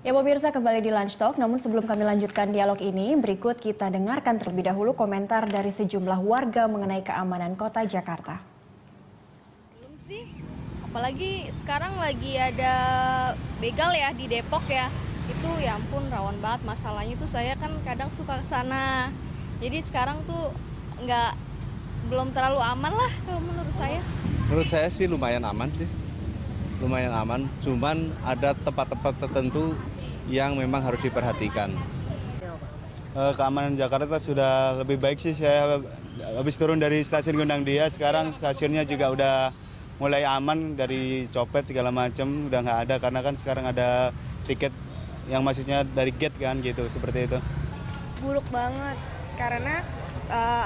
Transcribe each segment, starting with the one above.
Ya pemirsa, kembali di Lunch Talk, namun sebelum kami lanjutkan dialog ini, berikut kita dengarkan terlebih dahulu komentar dari sejumlah warga mengenai keamanan kota Jakarta. Belum sih, apalagi sekarang lagi ada begal ya di Depok ya. Itu ya ampun rawan banget masalahnya tuh, saya kan kadang suka ke sana. Jadi sekarang tuh belum terlalu aman lah kalau menurut saya. Menurut saya sih lumayan aman sih. Lumayan aman, cuman ada tempat-tempat tertentu yang memang harus diperhatikan. Keamanan Jakarta sudah lebih baik sih. Saya habis turun dari stasiun Gondang Dia, sekarang stasiunnya juga udah mulai aman dari copet segala macam, udah nggak ada karena kan sekarang ada tiket yang maksudnya dari gate kan gitu, seperti itu. Buruk banget karena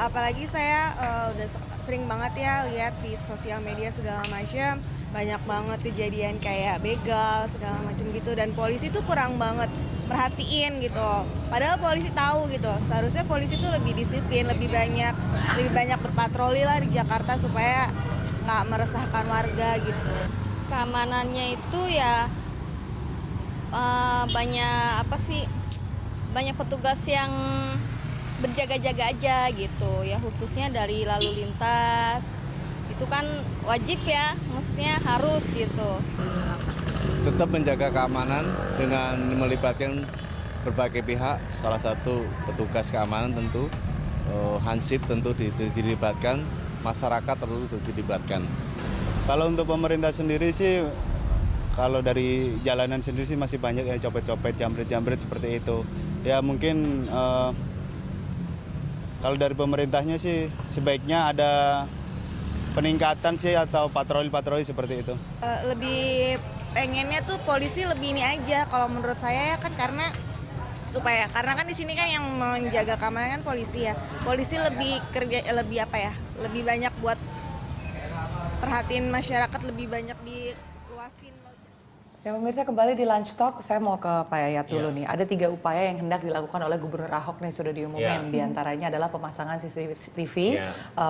apalagi saya udah sering banget ya lihat di sosial media segala macam, banyak banget kejadian kayak begal segala macam gitu, dan polisi tuh kurang banget merhatiin gitu. Padahal polisi tahu gitu, seharusnya polisi tuh lebih disiplin, lebih banyak berpatroli lah di Jakarta supaya nggak meresahkan warga gitu. Keamanannya itu ya banyak petugas yang berjaga-jaga aja gitu ya, khususnya dari lalu lintas. Itu kan wajib ya, maksudnya harus gitu. Tetap menjaga keamanan dengan melibatkan berbagai pihak, salah satu petugas keamanan tentu, Hansip tentu dilibatkan, masyarakat tentu dilibatkan. Kalau untuk pemerintah sendiri sih, kalau dari jalanan sendiri sih masih banyak ya copet-copet, jambret-jambret seperti itu. Ya mungkin kalau dari pemerintahnya sih sebaiknya ada peningkatan sih atau patroli-patroli seperti itu. Lebih pengennya tuh polisi lebih ini aja kalau menurut saya ya kan, karena kan di sini kan yang menjaga keamanan kan polisi ya. Polisi lebih lebih banyak buat perhatiin masyarakat, lebih banyak diluasin. Ya pemirsa, kembali di Lunch Talk, saya mau ke Pak Yayat dulu nih. Ada 3 upaya yang hendak dilakukan oleh Gubernur Ahok nih, sudah diumumin. Di antaranya adalah pemasangan CCTV,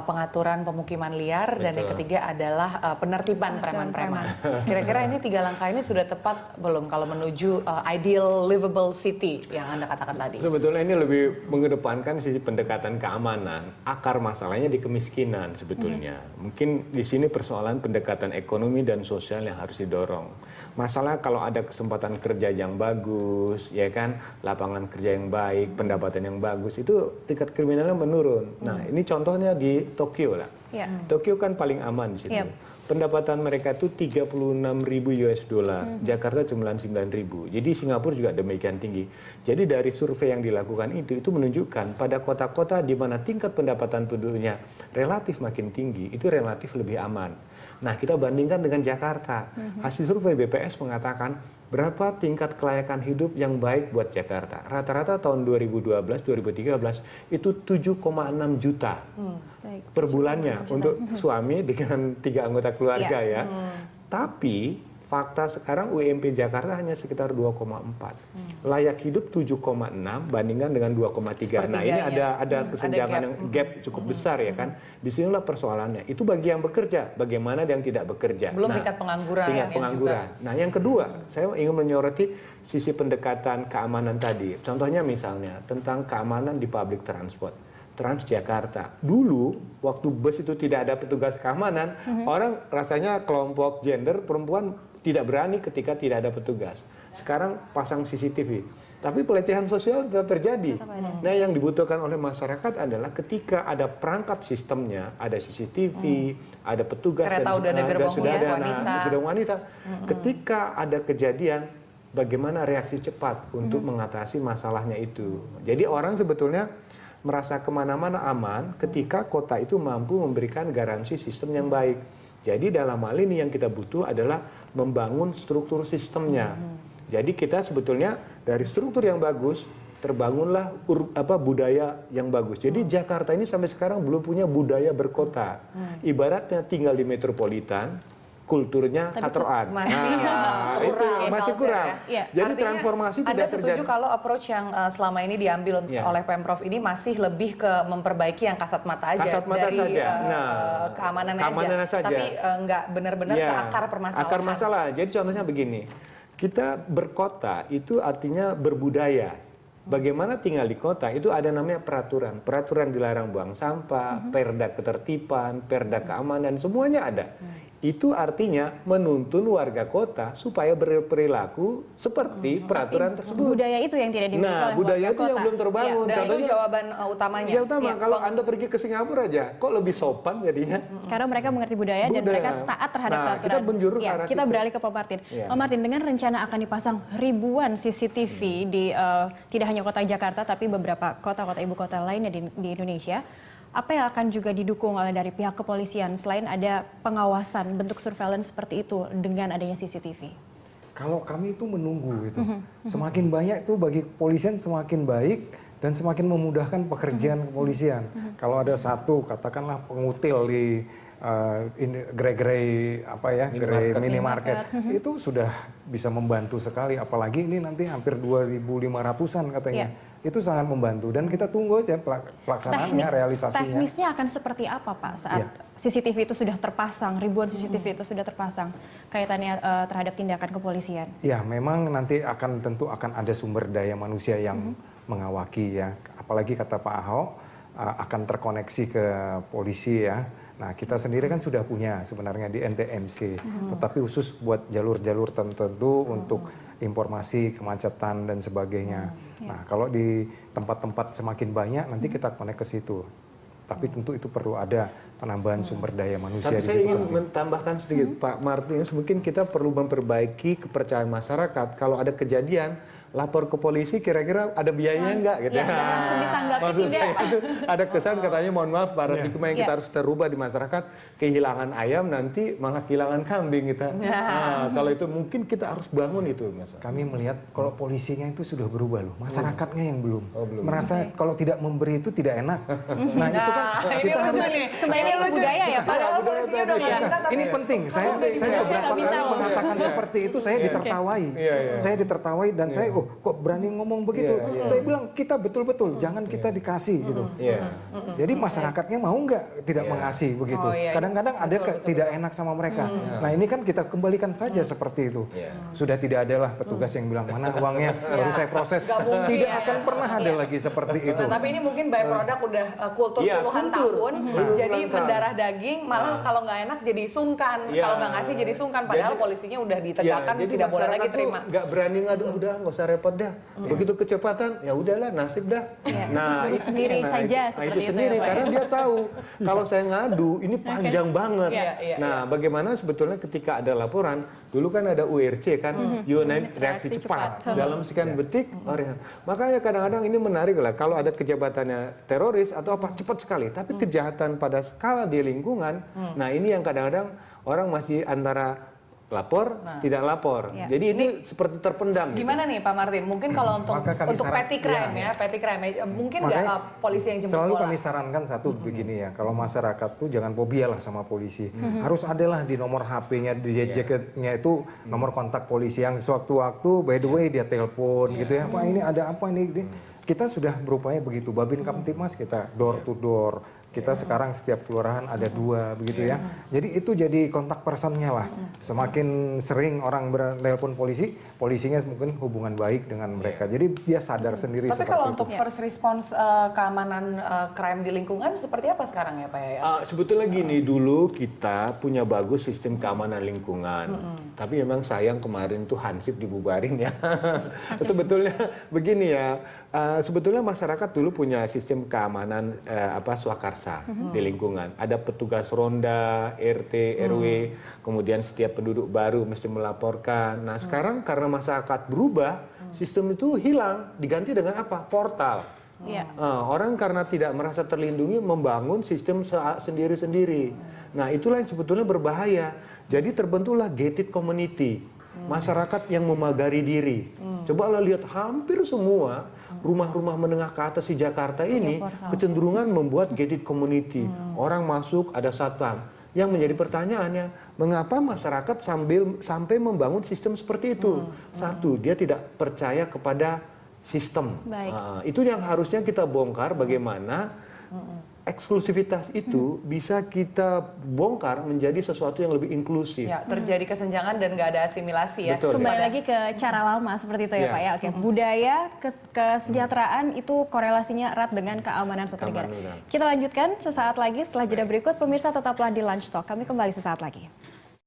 pengaturan pemukiman liar, dan yang ketiga adalah penertiban preman-preman. Kira-kira ini 3 langkah ini sudah tepat belum kalau menuju ideal livable city yang Anda katakan tadi? Sebetulnya ini lebih mengedepankan sisi pendekatan keamanan. Akar masalahnya di kemiskinan sebetulnya. Mungkin di sini persoalan pendekatan ekonomi dan sosial yang harus didorong. Masalah kalau ada kesempatan kerja yang bagus, ya kan, lapangan kerja yang baik, pendapatan yang bagus, itu tingkat kriminalnya menurun. Nah, ini contohnya di Tokyo lah. Tokyo kan paling aman di situ. Pendapatan mereka itu 36.000 US dollar, Jakarta cuma 9.000. Jadi Singapura juga demikian tinggi. Jadi dari survei yang dilakukan itu menunjukkan pada kota-kota di mana tingkat pendapatan penduduknya relatif makin tinggi, itu relatif lebih aman. Nah, kita bandingkan dengan Jakarta. Hasil survei BPS mengatakan berapa tingkat kelayakan hidup yang baik buat Jakarta. Rata-rata tahun 2012-2013 itu 7,6 juta per bulannya untuk suami dengan 3 anggota keluarga ya. Tapi fakta sekarang UMP Jakarta hanya sekitar 2,4. Layak hidup 7,6 bandingkan dengan 2,3. Nah, ini ada kesenjangan yang gap cukup besar ya kan. Disinilah persoalannya. Itu bagi yang bekerja, bagaimana yang tidak bekerja. Belum tingkat pengangguran. Tingkat pengangguran. Nah, yang kedua, saya ingin menyoroti sisi pendekatan keamanan tadi. Contohnya misalnya tentang keamanan di public transport. Transjakarta. Dulu waktu bus itu tidak ada petugas keamanan, orang rasanya kelompok gender perempuan tidak berani ketika tidak ada petugas. Sekarang pasang CCTV. Tapi pelecehan sosial tetap terjadi. Nah, yang dibutuhkan oleh masyarakat adalah ketika ada perangkat sistemnya, ada CCTV, ada petugas, kereta udah ada gerbong wanita. Ketika ada kejadian, bagaimana reaksi cepat untuk mengatasi masalahnya itu. Jadi orang sebetulnya merasa kemana-mana aman ketika kota itu mampu memberikan garansi sistem yang baik. Jadi dalam hal ini yang kita butuh adalah membangun struktur sistemnya. Jadi kita sebetulnya dari struktur yang bagus terbangunlah budaya yang bagus. Jadi Jakarta ini sampai sekarang belum punya budaya berkota. Ibaratnya tinggal di metropolitan, kulturnya katroan. Masih kurang. Ya, jadi transformasi tidak terjadi. Anda setuju kalau approach yang selama ini diambil oleh Pemprov ini masih lebih ke memperbaiki yang kasat mata aja, kasat mata dari saja. keamanan saja. Tapi nggak benar-benar ke akar permasalahan. Akar masalah. Jadi contohnya begini. kita berkota itu artinya berbudaya. Bagaimana tinggal di kota itu ada namanya peraturan. Peraturan dilarang buang sampah, perda ketertiban, perda keamanan, semuanya ada. Itu artinya menuntun warga kota supaya berperilaku seperti peraturan tersebut. Budaya itu yang tidak dimiliki oleh warga budaya itu yang belum terbangun. Dan itu Contohnya, jawaban utamanya. ya utama, kalau Anda pergi ke Singapura aja, kok lebih sopan jadinya? Karena mereka mengerti budaya dan mereka taat terhadap peraturan. Kita menjurus Ya, arah kita situ. beralih ke Pak Martin. Ya. Pak Martin, dengan rencana akan dipasang ribuan CCTV di tidak hanya kota Jakarta tapi beberapa kota-kota ibu kota lainnya di Indonesia, apa yang akan juga didukung oleh dari pihak kepolisian selain ada pengawasan bentuk surveillance seperti itu dengan adanya CCTV? Kalau kami itu menunggu itu. Semakin banyak itu bagi kepolisian semakin baik dan semakin memudahkan pekerjaan kepolisian. Kalau ada satu katakanlah pengutil di gerai-gerai apa ya, gerai minimarket itu sudah bisa membantu sekali, apalagi ini nanti hampir 2.500-an katanya. Itu sangat membantu dan kita tunggu aja pelaksanaannya, realisasinya. Teknisnya akan seperti apa Pak saat CCTV itu sudah terpasang, ribuan CCTV itu sudah terpasang, kaitannya terhadap tindakan kepolisian? Ya, memang nanti tentu akan ada sumber daya manusia yang mengawaki ya, apalagi kata Pak Ahok akan terkoneksi ke polisi ya. Nah, kita sendiri kan sudah punya sebenarnya di NTMC, tetapi khusus buat jalur-jalur tertentu untuk informasi kemacetan dan sebagainya. Nah, kalau di tempat-tempat semakin banyak nanti kita connect ke situ. Tapi tentu itu perlu ada penambahan sumber daya manusia Tapi di saya situ. ingin menambahkan sedikit, Pak Martinus, mungkin kita perlu memperbaiki kepercayaan masyarakat. Kalau ada kejadian, lapor ke polisi, kira-kira ada biayanya enggak gitu ya. Langsung ditanggapi Maksud tidak, saya Pak. itu ada kesan katanya mohon maaf paradigma yang kita harus terubah di masyarakat, kehilangan ayam nanti malah kehilangan kambing kita. Nah, kalau itu mungkin kita harus bangun itu, Mas. Kami melihat kalau polisinya itu sudah berubah loh, masyarakatnya yang belum. belum. Merasa kalau tidak memberi itu tidak enak. Nah, itu kan ini kita lucu harus nih. Kembali Ini ke lucu budaya nih. ya, Pak. Padahal polisinya udah nggak minta, tapi ini penting. Saya beberapa minta kali loh. mengatakan seperti itu, saya ditertawai. Saya ditertawai dan saya kok berani ngomong begitu. Saya bilang kita betul-betul jangan kita dikasih gitu. Jadi masyarakatnya mau nggak tidak mengasih begitu. Oh, iya. Kadang-kadang ada tidak enak sama mereka. Nah, ini kan kita kembalikan saja seperti itu. Sudah tidak adalah petugas yang bilang mana uangnya baru saya proses. Tidak akan pernah ada lagi seperti itu. Nah, tapi ini mungkin byproduct udah kultur puluhan tahun. Jadi mendarah daging, malah kalau nggak enak jadi sungkan. Kalau nggak ngasih jadi sungkan. Padahal polisinya udah ditegakkan, tidak boleh lagi terima. Nggak berani ngadu, udah nggak usah repot dah. Begitu kecepatan, ya udahlah nasib dah. Nah, Itu sendiri saja itu seperti itu sendiri ya, Pak. karena dia tahu kalau saya ngadu ini panjang banget. Iya. Nah, bagaimana sebetulnya ketika ada laporan, dulu kan ada URC kan, unit reaksi cepat. Dalam sekian detik, makanya kadang-kadang ini menarik lah. Kalau ada kejabatannya teroris atau apa cepat sekali, tapi kejahatan pada skala di lingkungan, nah ini yang kadang-kadang orang masih antara lapor, tidak lapor. Jadi ini seperti terpendam. Gimana nih Pak Martin? Mungkin kalau untuk petty crime petty crime mungkin nggak polisi yang jemput selalu bola? kami sarankan satu begini ya, kalau masyarakat tuh jangan fobia lah sama polisi. Harus adalah di nomor HP-nya, di jaketnya itu nomor kontak polisi yang sewaktu-waktu by the way dia telepon gitu ya. Pak ini ada apa ini? Kita sudah berupaya begitu. Babin Kamtibmas kita door to door. Kita sekarang setiap kelurahan ada 2 begitu ya. Jadi itu jadi kontak personnya lah. Semakin sering orang bertelepon polisi, polisinya mungkin hubungan baik dengan mereka. Jadi dia sadar sendiri. Tapi kalau untuk first response keamanan crime di lingkungan seperti apa sekarang ya Pak Yayat? Sebetulnya gini, dulu kita punya bagus sistem keamanan lingkungan. Tapi memang sayang kemarin tuh Hansip dibubarin ya. Sebetulnya begini ya, sebetulnya masyarakat dulu punya sistem keamanan swakarsa di lingkungan. Ada petugas ronda, RT, RW, kemudian setiap penduduk baru mesti melaporkan. Nah, sekarang karena masyarakat berubah, sistem itu hilang, diganti dengan apa? Portal. Orang karena tidak merasa terlindungi membangun sistem sendiri-sendiri. Nah, itulah yang sebetulnya berbahaya. Jadi terbentuklah gated community. Masyarakat yang memagari diri. Coba lo lihat hampir semua rumah-rumah menengah ke atas di Jakarta ini kecenderungan membuat gated community. Orang masuk ada satpam. Yang menjadi pertanyaannya, mengapa masyarakat sampai membangun sistem seperti itu? Satu, dia tidak percaya kepada sistem. Itu yang harusnya kita bongkar bagaimana eksklusivitas itu bisa kita bongkar menjadi sesuatu yang lebih inklusif. Ya, terjadi kesenjangan dan nggak ada asimilasi ya. Betul. Kembali lagi ke cara lama seperti itu ya Ya. Pak ya. Oke, budaya, kesejahteraan itu korelasinya erat dengan keamanan suatu negara. Keamanan. Kita lanjutkan sesaat lagi setelah jeda berikut. Pemirsa tetaplah di Lunch Talk. Kami kembali sesaat lagi.